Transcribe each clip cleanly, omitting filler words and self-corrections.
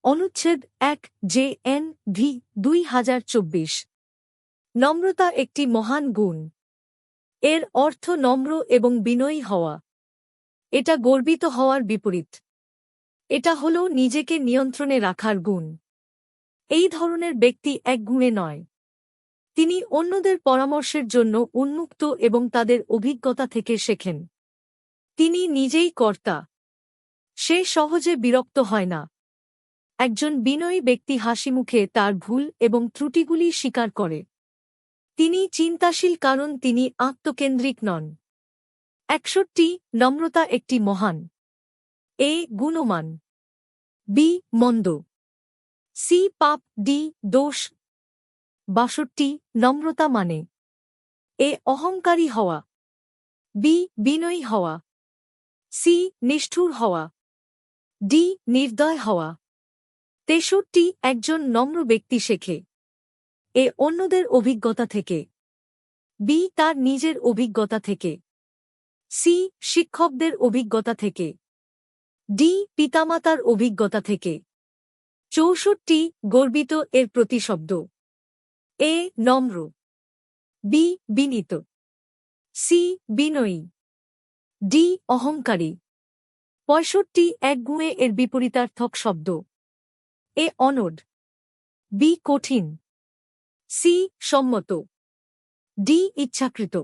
অনুচ্ছেদ ১ জে.এন. ভি. ২০২৪। নম্রতা একটি মহান গুণ। এর অর্থ নম্র এবং বিনয়ী হওয়া। এটা গর্বিত হওয়ার বিপরীত। এটা হল নিজেকে নিয়ন্ত্রণে রাখার গুণ। এই ধরনের ব্যক্তি একগুঁয়ে নয়। তিনি অন্যদের পরামর্শের জন্য উন্মুক্ত এবং তাদের অভিজ্ঞতা থেকে শেখেন। তিনি নিজেই কর্তা। সে সহজে বিরক্ত হয় না। একজন বিনয়ী ব্যক্তি হাসিমুখে তার ভুল এবং ত্রুটিগুলি স্বীকার করে। তিনি চিন্তাশীল কারণ তিনি আত্মকেন্দ্রিক নন। ৬১ নম্রতা একটি মহান। এ গুণমান। বি মন্দ। সি পাপ। ডি দোষ। ৬২ নম্রতা মানে এ অহংকারী হওয়া। বি বিনয়ী হওয়া। সি নিষ্ঠুর হওয়া। ডি নির্দয় হওয়া। ৬৩ একজন নম্র ব্যক্তি শেখে। এ অন্যদের অভিজ্ঞতা থেকে। বি তার নিজের অভিজ্ঞতা থেকে। সি শিক্ষকদের অভিজ্ঞতা থেকে। ডি পিতামাতার অভিজ্ঞতা থেকে। ৬৪ গর্বিত এর প্রতিশব্দ। এ নম্র। বি বিনীত। সি বিনয়ী। ডি অহংকারী। ৬৫ একগুঁয়ে এর বিপরীতার্থক শব্দ। এ অনড়। বি কঠিন। সি সম্মত। ডি ইচ্ছাকৃত।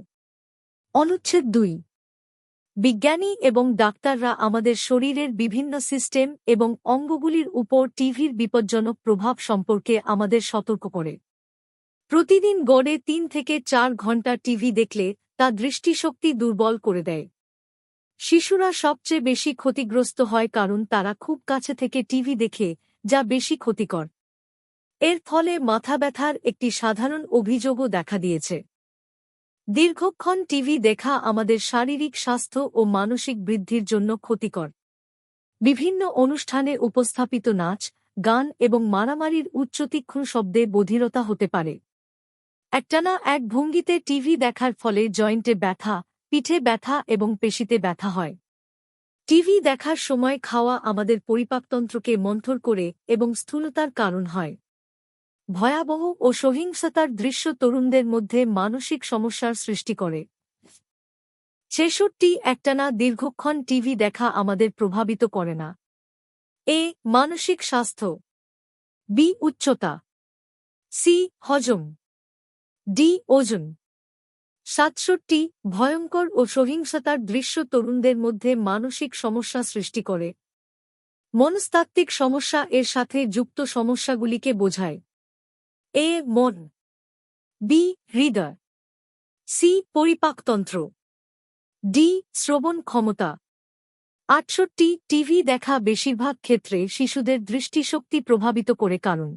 অনুচ্ছেদ ২। বিজ্ঞানী এবং ডাক্তাররা আমাদের শরীরের বিভিন্ন সিস্টেম এবং অঙ্গগুলির উপর টিভির বিপজ্জনক প্রভাব সম্পর্কে আমাদের সতর্ক করে। প্রতিদিন গড়ে ৩ থেকে ৪ ঘণ্টা টিভি দেখলে তা দৃষ্টিশক্তি দুর্বল করে দেয়। শিশুরা সবচেয়ে বেশি ক্ষতিগ্রস্ত হয় কারণ তারা খুব কাছে থেকে টিভি দেখে, যা বেশি ক্ষতিকর। এর ফলে মাথা ব্যথার একটি সাধারণ অভিযোগও দেখা দিয়েছে। দীর্ঘক্ষণ তীভি দেখা আমাদের শারীরিক স্বাস্থ্য ও মানসিক বৃদ্ধির জন্য ক্ষতিকর। বিভিন্ন অনুষ্ঠানে উপস্থাপিত নাচ, গান এবং মারামারির উচ্চতীক্ষ্ণ শব্দে বধিরতা হতে পারে। একটানা এক ভঙ্গিতে টিভি দেখার ফলে জয়েন্টে ব্যথা, পিঠে ব্যথা এবং পেশিতে ব্যথা হয়। টিভি দেখার সময় খাওয়া আমাদের পরিপাকতন্ত্রকে মন্থর করে এবং স্থূলতার কারণ হয়। ভয়াবহ ও সহিংসতার দৃশ্য তরুণদের মধ্যে মানসিক সমস্যার সৃষ্টি করে। ৬৬ একটানা দীর্ঘক্ষণ টিভি দেখা আমাদের প্রভাবিত করে না। এ মানসিক স্বাস্থ্য। বি উচ্চতা। সি হজম। ডি ওজন। ৬৭ ভয়ঙ্কর ও সহিংসতার দৃশ্য তরুণদের মধ্যে মানসিক সমস্যা সৃষ্টি করে। মনস্তাত্ত্বিক সমস্যা এর সাথে যুক্ত সমস্যাগুলিকে বোঝায়। এ মন। বি হৃদয়। সি পরিপাকতন্ত্র। ডি শ্রবণ ক্ষমতা। ৬৮ টিভি দেখা বেশিরভাগ ক্ষেত্রে শিশুদের দৃষ্টিশক্তি প্রভাবিত করে কারণ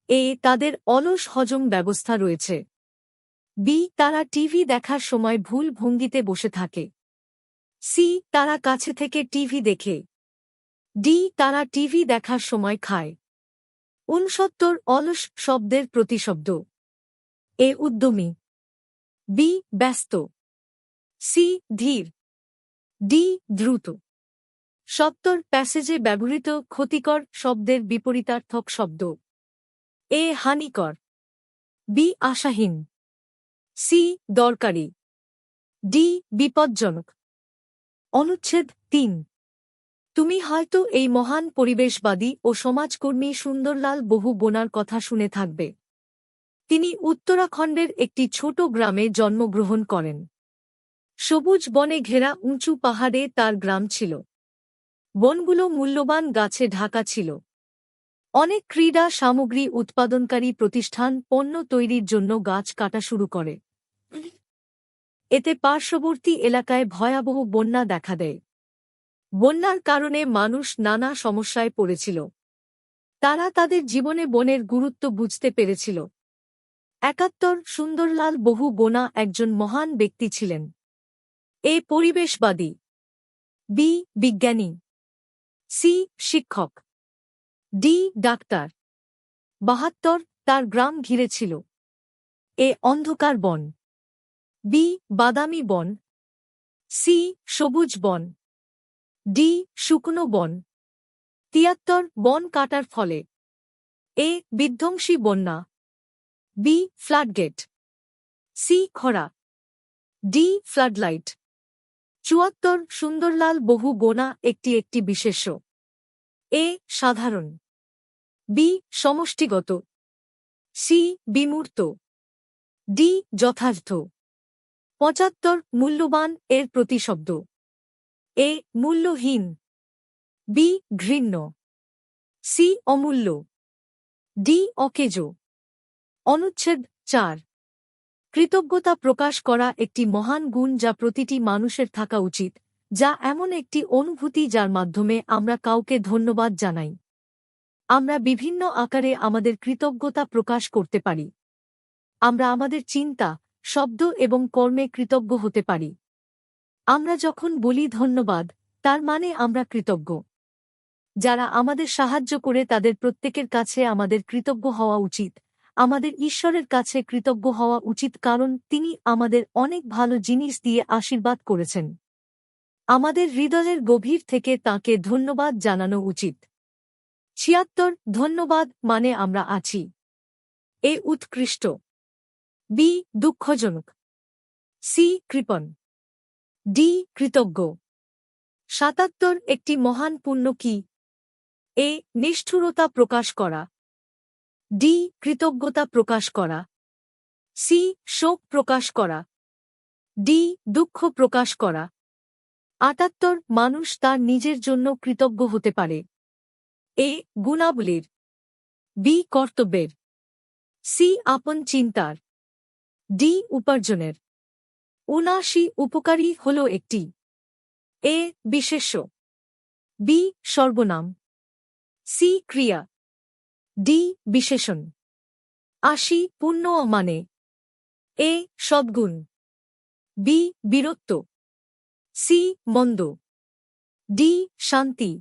এ তাদের অলস হজম ব্যবস্থা রয়েছে। বি তারা টিভি দেখার সময় ভুল ভঙ্গিতে বসে থাকে। সি তারা কাছে থেকে টিভি দেখে। ডি তারা টিভি দেখার সময় খায়। ৬৯ অলস শব্দের প্রতিশব্দ। এ উদ্যমী। বি ব্যস্ত। সি ধীর। ডি দ্রুত। ৭০ প্যাসেজে ব্যবহৃত ক্ষতিকর শব্দের বিপরীতার্থক শব্দ। এ হানিকর। বি আশাহীন। সি দরকারি। ডি বিপজ্জনক। অনুচ্ছেদ ৩। তুমি হয়তো এই মহান পরিবেশবাদী ও সমাজকর্মী সুন্দরলাল বহু বোনার কথা শুনে থাকবে। তিনি উত্তরাখণ্ডের একটি ছোট গ্রামে জন্মগ্রহণ করেন। সবুজ বনে ঘেরা উঁচু পাহাড়ে তার গ্রাম ছিল। বনগুলো মূল্যবান গাছে ঢাকা ছিল। অনেক ক্রীড়া সামগ্রী উৎপাদনকারী প্রতিষ্ঠান পণ্য তৈরির জন্য গাছ কাটা শুরু করে। এতে পার্শ্ববর্তী এলাকায় ভয়াবহ বন্যা দেখা দেয়। বন্যার কারণে মানুষ নানা সমস্যায় পড়েছিল। তারা তাদের জীবনে বনের গুরুত্ব বুঝতে পেরেছিল। ৭১ সুন্দরলাল বহু বোনা একজন মহান ব্যক্তি ছিলেন। এ পরিবেশবাদী। বি বিজ্ঞানী। সি শিক্ষক। D doctor. ৭২ তার গ্রাম ঘিরে ছিল। এ অন্ধকার বন। বি বাদামি বন। সি সবুজ বন। ডি শুকনো বন। ৭৩ বন কাটার ফলে। এ বিধ্বংসী বন্যা। বি ফ্লাডগেট। সি খরা। D floodlight. ৭৪ সুন্দরলাল বহু গোনা একটি একটি বিশেষ্য। এ সাধারণ। বি সমষ্টিগত। সি বিমূর্ত। ডি যথার্থ। ৭৫ মূল্যবান এর প্রতিশব্দ। এ মূল্যহীন। বি ঘৃণ্য। সি অমূল্য। ডি অকেজ। অনুচ্ছেদ ৪। কৃতজ্ঞতা প্রকাশ করা একটি মহান গুণ যা প্রতিটি মানুষের থাকা উচিত, যা এমন একটি অনুভূতি যার মাধ্যমে আমরা কাউকে ধন্যবাদ জানাই। আমরা বিভিন্ন আকারে আমাদের কৃতজ্ঞতা প্রকাশ করতে পারি। আমরা আমাদের চিন্তা, শব্দ এবং কর্মে কৃতজ্ঞ হতে পারি। আমরা যখন বলি ধন্যবাদ, তার মানে আমরা কৃতজ্ঞ। যারা আমাদের সাহায্য করে তাদের প্রত্যেকের কাছে আমাদের কৃতজ্ঞ হওয়া উচিত। আমাদের ঈশ্বরের কাছে কৃতজ্ঞ হওয়া উচিত কারণ তিনি আমাদের অনেক ভালো জিনিস দিয়ে আশীর্বাদ করেছেন। আমাদের হৃদয়ের গভীর থেকে তাঁকে ধন্যবাদ জানানো উচিত। ৭৬ ধন্যবাদ মানে আমরা আছি। এ উৎকৃষ্ট। বি দুঃখজনক। সি কৃপণ। ডি কৃতজ্ঞ। ৭৭ একটি মহান পুণ্য কি? এ নিষ্ঠুরতা প্রকাশ করা। ডি কৃতজ্ঞতা প্রকাশ করা। সি শোক প্রকাশ করা। ডি দুঃখ প্রকাশ করা। ৭৮ মানুষ তার নিজের জন্য কৃতজ্ঞ হতে পারে। এ গুণাবলীর। বি কর্তব্যের। সি আপন চিন্তার। ডি উপার্জনের। ৭৯ উপকারী হল একটি। এ বিশেষ্য। বি সর্বনাম। সি ক্রিয়া। ডি বিশেষণ। ৮০ পুণ্য মানে। এ সদ্গুণ। বি বীরত্ব। সি মন্দ। ডি শান্তি।